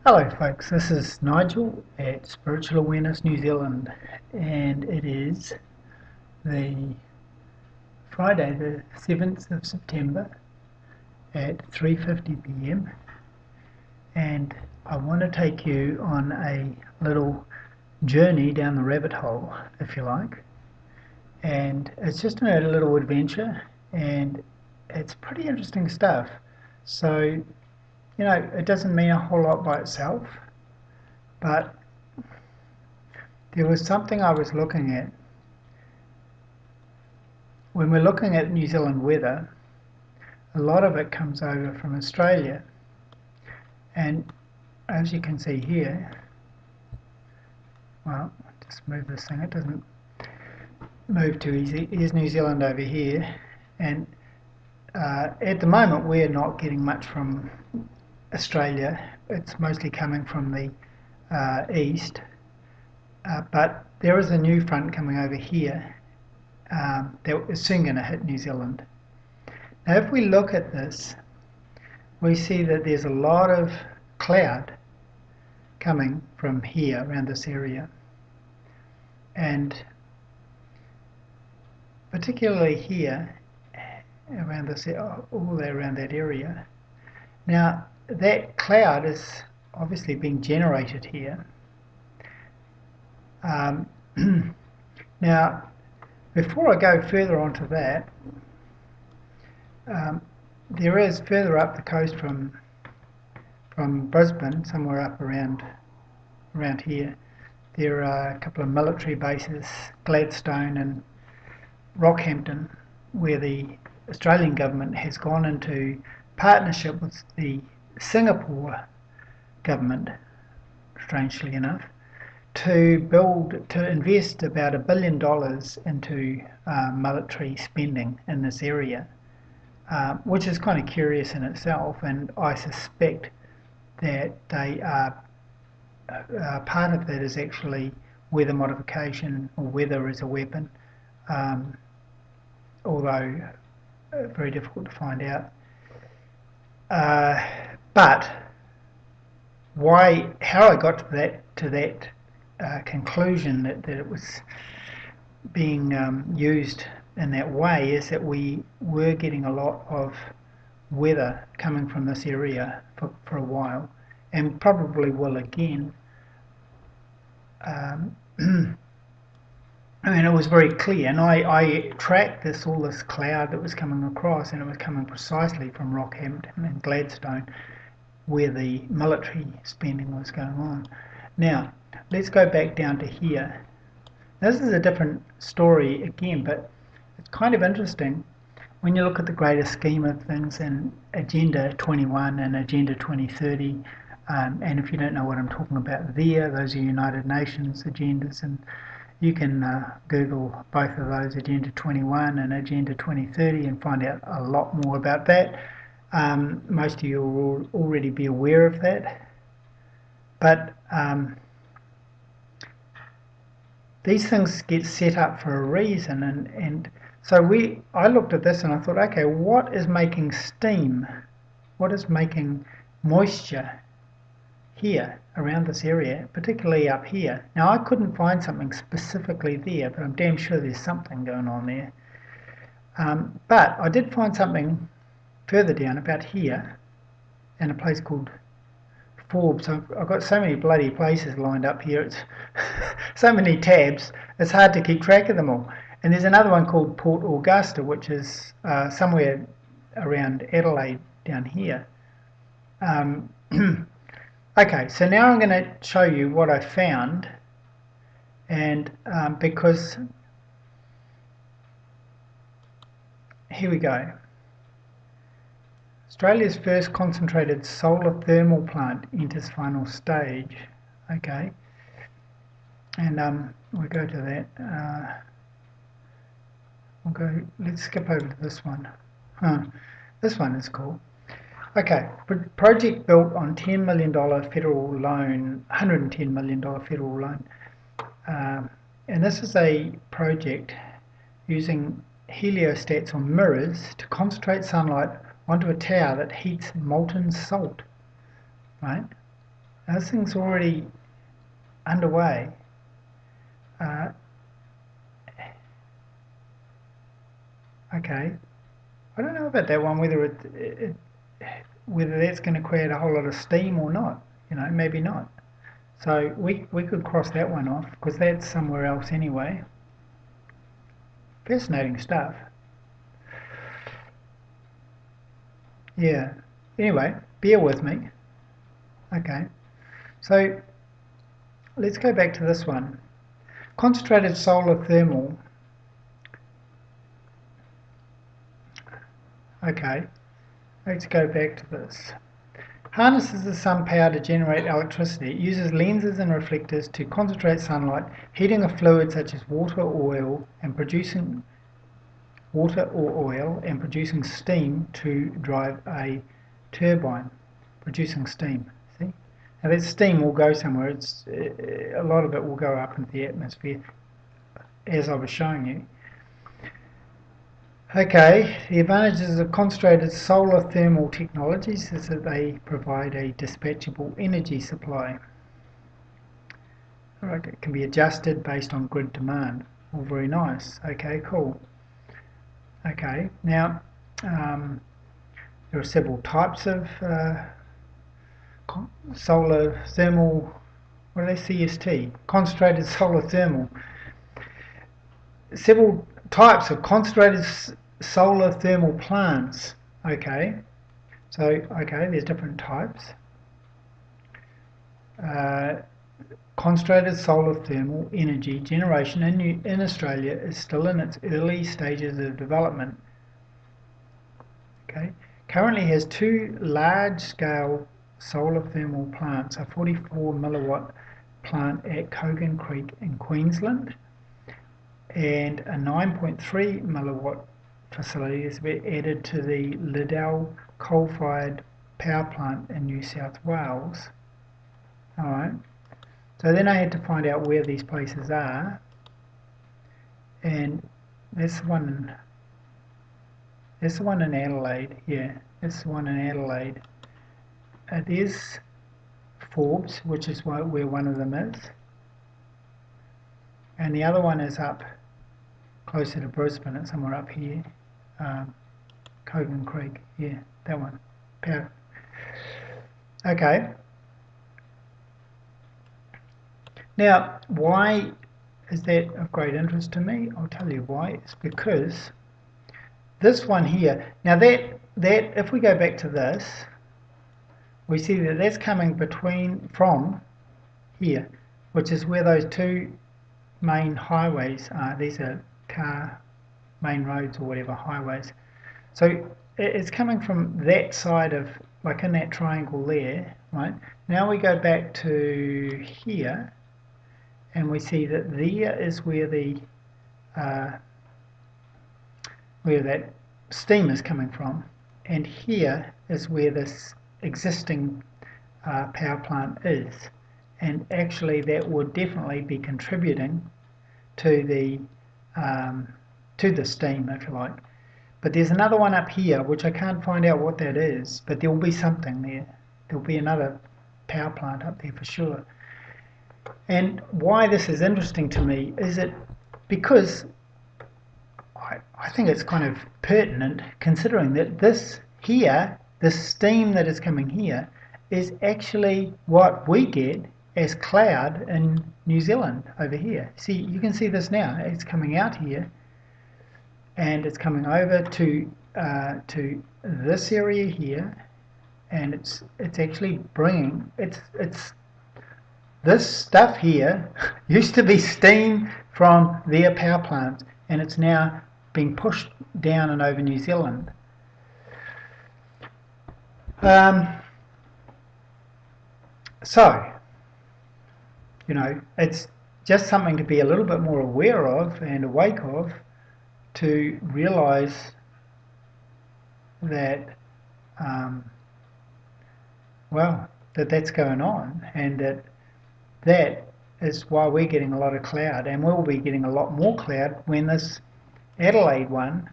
Hello folks, this is Nigel at Spiritual Awareness New Zealand, and it is the Friday the 7th of September at 3:50 p.m. and I want to take you on a little journey down the rabbit hole, if you like, and it's just a little adventure and it's pretty interesting stuff. So it doesn't mean a whole lot by itself, but there was something I was looking at. When we're looking at New Zealand weather, a lot of it comes over from Australia. And as you can see here, well, just move this thing, it doesn't move too easy. Here's New Zealand over here, and at the moment we're not getting much from Australia. It's mostly coming from the east, but there is a new front coming over here that is soon going to hit New Zealand. Now if we look at this, we see that there's a lot of cloud coming from here around this area, and particularly here around this, all around that area. Now that cloud is obviously being generated here. Now before I go further on to that, there is further up the coast from Brisbane, somewhere up around here, there are a couple of military bases, Gladstone and Rockhampton, where the Australian government has gone into partnership with the Singapore government, strangely enough, to invest about $1 billion into military spending in this area, which is kind of curious in itself, and I suspect that they are part of that is actually weather modification, or weather as a weapon, although very difficult to find out. But how I got to that conclusion that it was being used in that way is that we were getting a lot of weather coming from this area for a while, and probably will again. I mean, it was very clear, and I tracked all this cloud that was coming across, and it was coming precisely from Rockhampton and Gladstone, where the military spending was going on. Now, let's go back down to here. This is a different story again, but it's kind of interesting when you look at the greater scheme of things in Agenda 21 and Agenda 2030. And if you don't know what I'm talking about there, those are United Nations agendas, and you can Google both of those, Agenda 21 and Agenda 2030, and find out a lot more about that. Most of you will already be aware of that, but these things get set up for a reason, and so I looked at this and I thought, okay, what is making steam? What is making moisture here around this area, particularly up here? Now I couldn't find something specifically there, but I'm damn sure there's something going on there. But I did find something further down about here in a place called Forbes. I've got so many bloody places lined up here, it's so many tabs, it's hard to keep track of them all. And there's another one called Port Augusta, which is somewhere around Adelaide down here. Okay, so now I'm going to show you what I found, and because here we go. Australia's first concentrated solar thermal plant enters final stage. Okay, and we'll go to that. Let's skip over to this one. This one is cool. Okay, project built on $10 million federal loan, $110 million federal loan. And this is a project using heliostats or mirrors to concentrate sunlight onto a tower that heats molten salt, right? This thing's already underway. Okay, I don't know about that one, whether whether that's going to create a whole lot of steam or not. Maybe not. So we could cross that one off because that's somewhere else anyway. Fascinating stuff. Yeah. Anyway, bear with me. Okay. So let's go back to this one. Concentrated solar thermal. Okay. Let's go back to this. Harnesses the sun power to generate electricity. It uses lenses and reflectors to concentrate sunlight, heating a fluid such as water or oil, and producing steam to drive a turbine. Producing steam. See? Now that steam will go somewhere. A lot of it will go up into the atmosphere, as I was showing you. Okay, the advantages of concentrated solar thermal technologies is that they provide a dispatchable energy supply. It can be adjusted based on grid demand. All very nice. Okay, cool. Okay, now there are several types of solar thermal, what are they, CST? Concentrated solar thermal. Several types of concentrated solar thermal plants. Okay, so there's different types. Concentrated solar thermal energy generation in Australia is still in its early stages of development. Okay, currently has two large-scale solar thermal plants: a 44 milliwatt plant at Cogan Creek in Queensland, and a 9.3 milliwatt facility has been added to the Liddell coal-fired power plant in New South Wales. Alright, so then I had to find out where these places are, and this one in Adelaide. Yeah, this one in Adelaide. There's Forbes, which is where one of them is, and the other one is up closer to Brisbane. It's somewhere up here. Cogan Creek. Yeah, that one. Power. Okay. Now, why is that of great interest to me? I'll tell you why. It's because this one here. Now that if we go back to this, we see that that's coming from here, which is where those two main highways are. These are main roads or whatever, highways. So it's coming from that side of, like in that triangle there, right? Now we go back to here, and we see that there is where where that steam is coming from, and here is where this existing power plant is, and actually that would definitely be contributing to the steam, if you like. But there's another one up here which I can't find out what that is, but there will be something there. There will be another power plant up there for sure. And why this is interesting to me is it because I think it's kind of pertinent, considering that this steam that is coming here, is actually what we get as cloud in New Zealand over here. See, you can see this now. It's coming out here, and it's coming over to this area here, and it's actually bringing this stuff here used to be steam from their power plants, and it's now being pushed down and over New Zealand. So, it's just something to be a little bit more aware of and awake of, to realise that, that's going on, and that is why we're getting a lot of cloud, and we'll be getting a lot more cloud when this Adelaide one,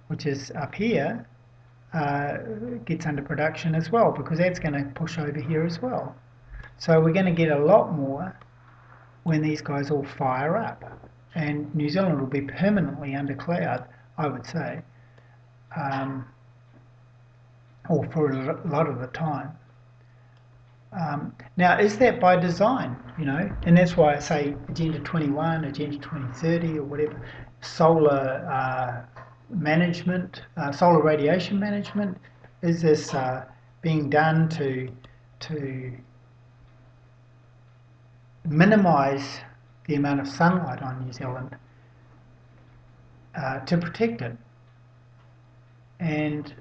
which is up here, gets under production as well, because that's going to push over here as well. So we're going to get a lot more when these guys all fire up. And New Zealand will be permanently under cloud, I would say, or for a lot of the time. Now, is that by design? And that's why I say Agenda 21, Agenda 2030, or whatever, solar management, solar radiation management. Is this being done to minimise the amount of sunlight on New Zealand to protect it? And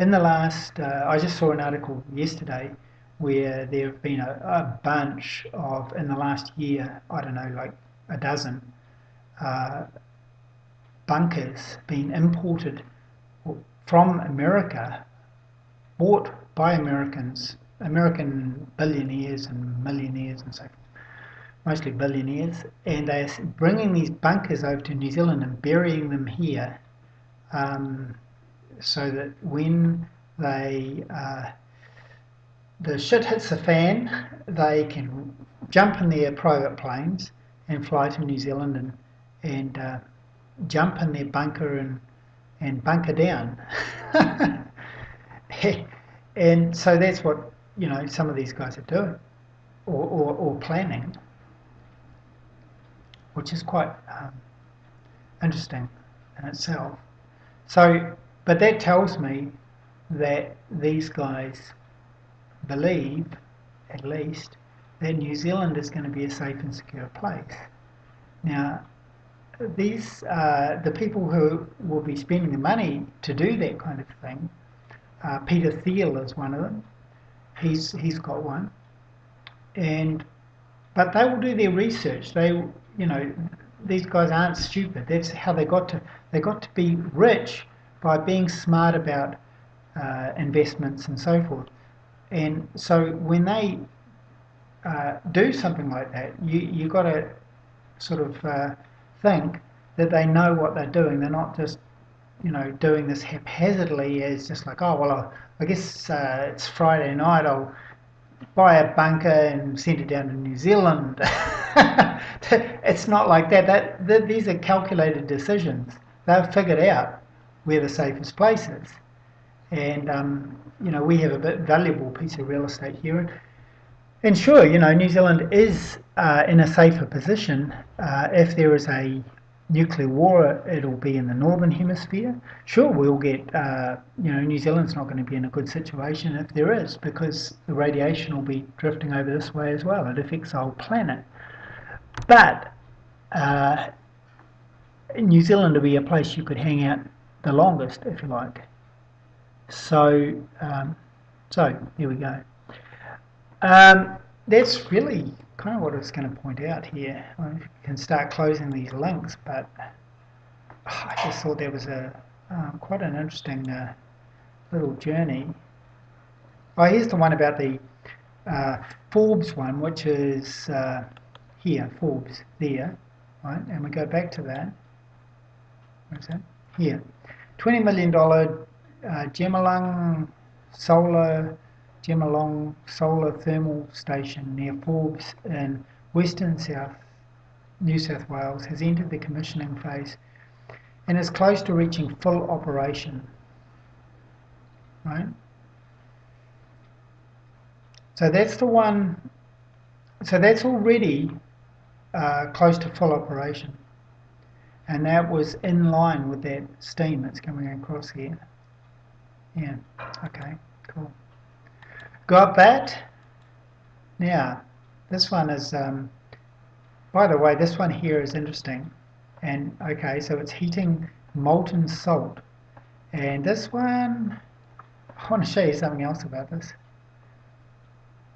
in the last, I just saw an article yesterday where there have been a bunch of, in the last year, I don't know, like a dozen bunkers being imported from America, bought by Americans, American billionaires and millionaires and so forth, mostly billionaires, and they're bringing these bunkers over to New Zealand and burying them here, so that when the shit hits the fan, they can jump in their private planes and fly to New Zealand and jump in their bunker and bunker down. And so that's what some of these guys are doing or planning, which is quite interesting in itself. So, but that tells me that these guys believe, at least, that New Zealand is going to be a safe and secure place. Now, these the people who will be spending the money to do that kind of thing. Peter Thiel is one of them. He's got one, but they will do their research. These guys aren't stupid. That's how they got to be rich, by being smart about investments and so forth. And so when they do something like that, you got to sort of think that they know what they're doing. They're not just doing this haphazardly as just like, oh well, I guess it's Friday night, I'll buy a bunker and send it down to New Zealand. It's not like that. These are calculated decisions. They've figured out where the safest place is. And we have a valuable piece of real estate here. And sure, New Zealand is in a safer position. If there is a nuclear war, it'll be in the northern hemisphere. Sure, we'll get, New Zealand's not going to be in a good situation if there is, because the radiation will be drifting over this way as well. It affects the whole planet. But New Zealand will be a place you could hang out the longest, if you like. So there we go. That's really kind of what I was going to point out here. I can start closing these links, but I just thought there was quite an interesting little journey. Oh, here's the one about the Forbes one, which is here, Forbes, there, right? And we go back to that. Where's that? Here. $20 million Gemelong solar thermal station near Forbes in western New South Wales has entered the commissioning phase and is close to reaching full operation. Right? So that's the one. So that's already close to full operation, and that was in line with that steam that's coming across here. Yeah. Okay. Cool. Got that? Now, this one is, by the way, this one here is interesting. And, okay, so it's heating molten salt. And this one, I want to show you something else about this.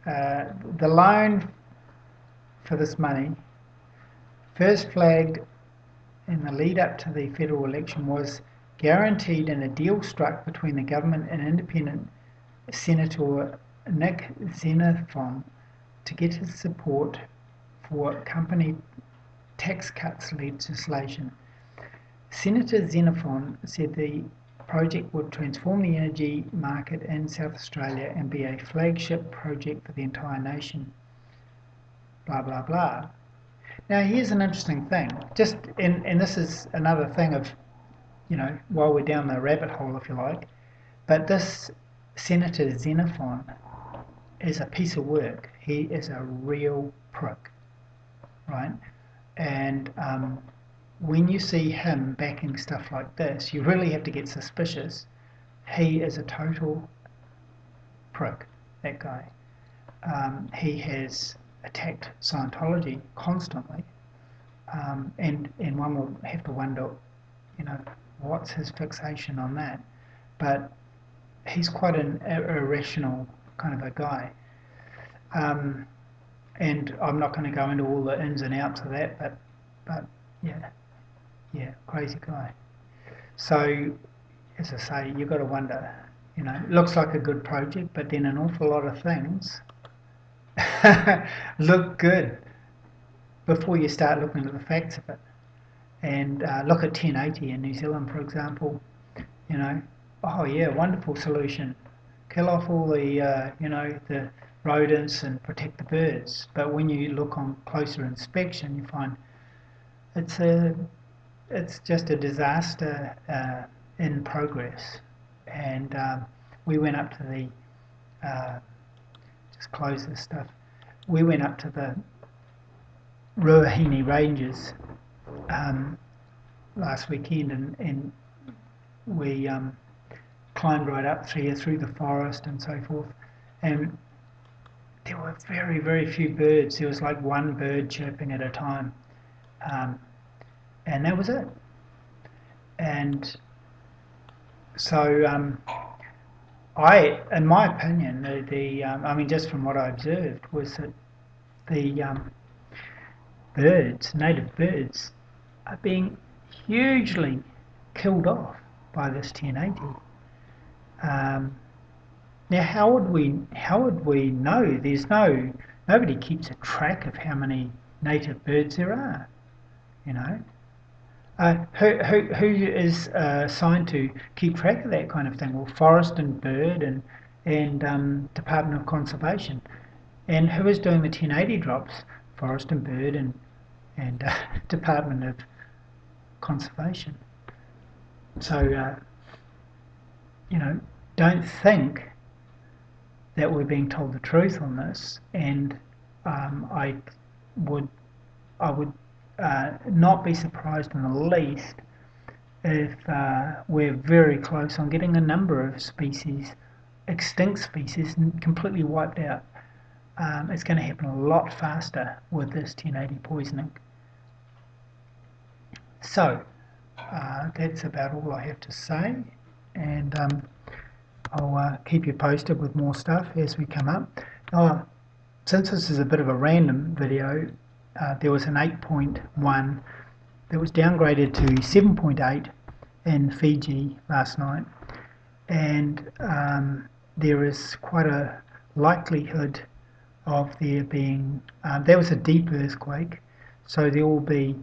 The loan for this money, first flagged in the lead up to the federal election, was guaranteed in a deal struck between the government and independent Senator Nick Xenophon to get his support for company tax cuts legislation. Senator Xenophon said the project would transform the energy market in South Australia and be a flagship project for the entire nation. Blah, blah, blah. Now, here's an interesting thing. And this is another thing of, while we're down the rabbit hole, if you like, but this Senator Xenophon is a piece of work. He is a real prick, right? And when you see him backing stuff like this, you really have to get suspicious. He is a total prick, that guy. He has attacked Scientology constantly, and one will have to wonder, what's his fixation on that? But he's quite an irrational kind of a guy, and I'm not going to go into all the ins and outs of that, but yeah, crazy guy. So, as I say, you've got to wonder, it looks like a good project, but then an awful lot of things look good before you start looking at the facts of it. And look at 1080 in New Zealand, for example. Oh yeah, wonderful solution. Kill off all the the rodents and protect the birds. But when you look on closer inspection, you find it's just a disaster in progress. And we went up to the just close this stuff. We went up to the Ruahine Ranges last weekend, and we climbed right up through the forest and so forth, and there were very, very few birds. There was like one bird chirping at a time, and that was it. And so in my opinion, I mean, just from what I observed, was that the native birds, are being hugely killed off by this 1080. Now, how would we know? Nobody keeps a track of how many native birds there are. Who is assigned to keep track of that kind of thing? Well, Forest and Bird and Department of Conservation. And who is doing the 1080 drops? Forest and Bird and Department of Conservation. So, don't think that we're being told the truth on this. And I would not be surprised in the least if we're very close on getting a number of species, extinct species, completely wiped out. It's going to happen a lot faster with this 1080 poisoning. So that's about all I have to say, and I'll keep you posted with more stuff as we come up. Since this is a bit of a random video, there was an 8.1 that was downgraded to 7.8 in Fiji last night, and there is quite a likelihood of there being, there was a deep earthquake, so there will be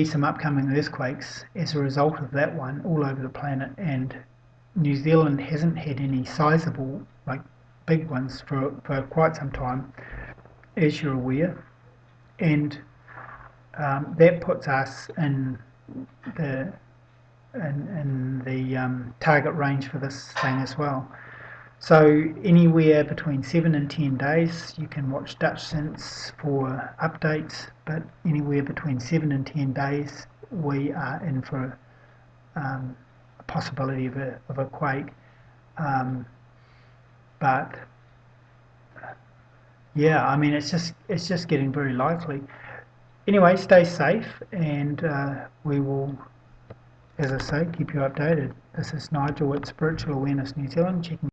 some upcoming earthquakes as a result of that one all over the planet, and New Zealand hasn't had any sizable, like big ones for quite some time, as you're aware, and that puts us in the target range for this thing as well. So anywhere between 7 and 10 days, you can watch Dutch Sense for updates, but anywhere between 7 and 10 days, we are in for a possibility of a quake. But yeah, I mean, it's just getting very likely. Anyway, stay safe, and we will, as I say, keep you updated. This is Nigel at Spiritual Awareness New Zealand, checking